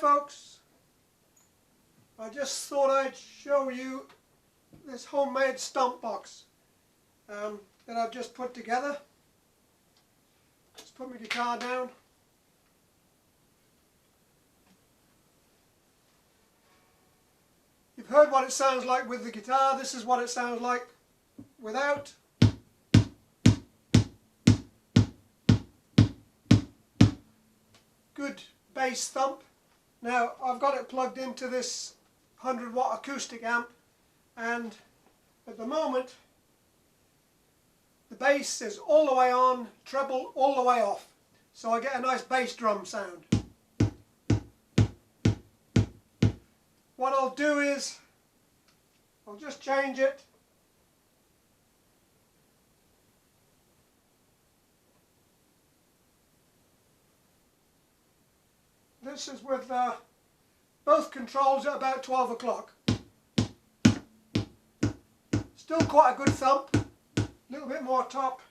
folks, I just thought I'd show you this homemade stomp box that I've just put together. Just put my guitar down. You've heard what it sounds like with the guitar. This is what it sounds like without. Good bass thump. Now I've got it plugged into this 100-watt acoustic amp, and at the moment the bass is all the way on, treble all the way off, so I get a nice bass drum sound. What I'll do is I'll just change it. This is with both controls at about 12 o'clock. Still quite a good thump. A little bit more top.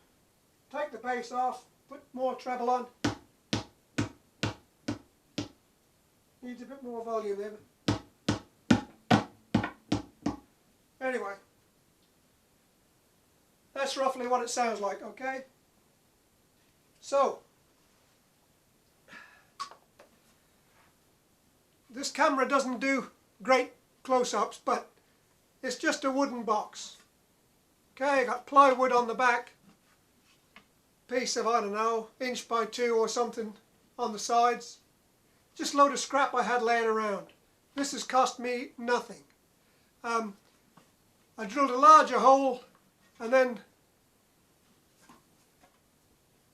Take the bass off. Put more treble on. Needs a bit more volume there. Anyway, that's roughly what it sounds like, okay? So, this camera doesn't do great close-ups, but it's just a wooden box. Okay, I got plywood on the back, piece of, I don't know, 1 by 2 or something on the sides. Just a load of scrap I had laying around. This has cost me nothing. I drilled a larger hole and then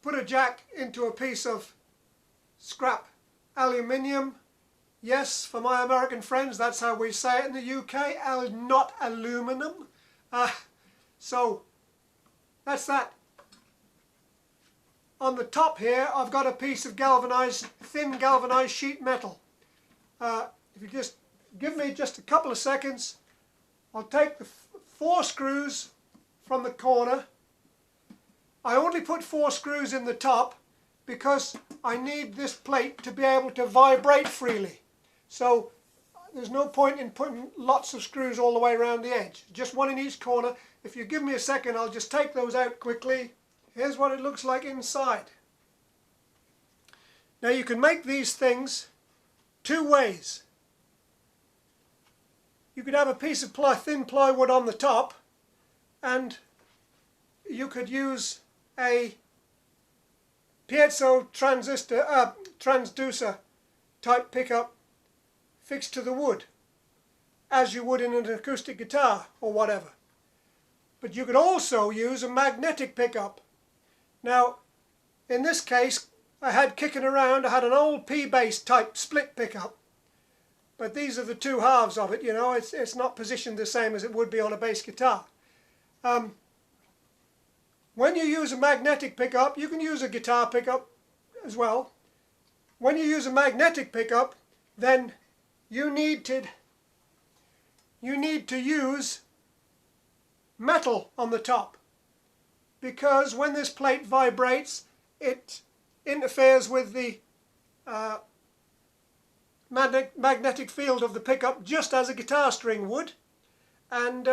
put a jack into a piece of scrap aluminium. Yes, for my American friends, that's how we say it in the UK, not aluminum. So, that's that. On the top here, I've got a piece of galvanized, thin galvanized sheet metal. If you just give me just a couple of seconds, I'll take the 4 screws from the corner. I only put 4 screws in the top because I need this plate to be able to vibrate freely. So there's no point in putting lots of screws all the way around the edge. Just one in each corner. If you give me a second, I'll just take those out quickly. Here's what it looks like inside. Now you can make these things 2 ways. You could have a piece of thin plywood on the top, and you could use a piezo transducer type pickup fixed to the wood, as you would in an acoustic guitar or whatever. But you could also use a magnetic pickup. Now, in this case, I had kicking around, I had an old P-bass type split pickup. But these are the 2 halves of it, you know, it's not positioned the same as it would be on a bass guitar. When you use a magnetic pickup, you can use a guitar pickup as well. When you use a magnetic pickup, then you need to use metal on the top, because when this plate vibrates, it interferes with the magnetic field of the pickup just as a guitar string would, and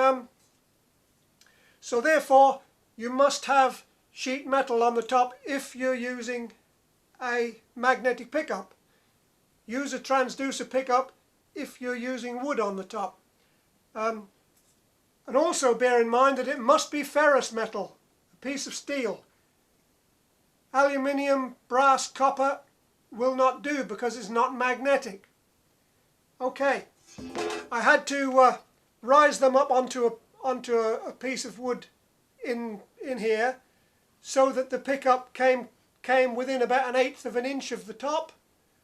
so therefore you must have sheet metal on the top if you're using a magnetic pickup. Use a transducer pickup if you're using wood on the top. And also bear in mind that it must be ferrous metal, a piece of steel. Aluminium, brass, copper will not do because it's not magnetic. Okay, I had to rise them up onto a piece of wood in here so that the pickup came within about 1/8 of an inch of the top,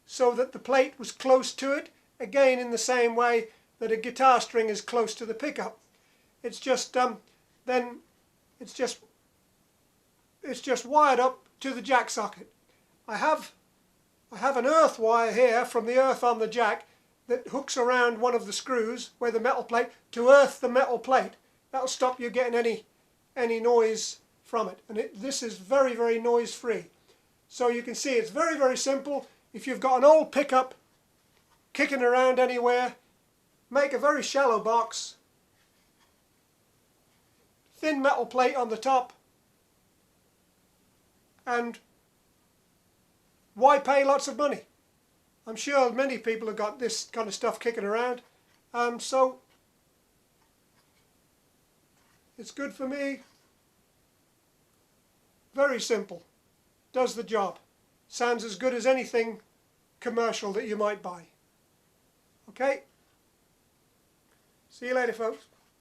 so that the plate was close to it, again in the same way that a guitar string is close to the pickup. It's just then it's just wired up to the jack socket. I have an earth wire here from the earth on the jack that hooks around one of the screws where the metal plate to earth the metal plate. That'll stop you getting any noise from it, and this is very, very noise free. So you can see it's very, very simple. If you've got an old pickup kicking around anywhere, make a very shallow box, thin metal plate on the top, and why pay lots of money? I'm sure many people have got this kind of stuff kicking around, so it's good for me. Very simple, does the job, sounds as good as anything commercial that you might buy. Okay, see you later folks.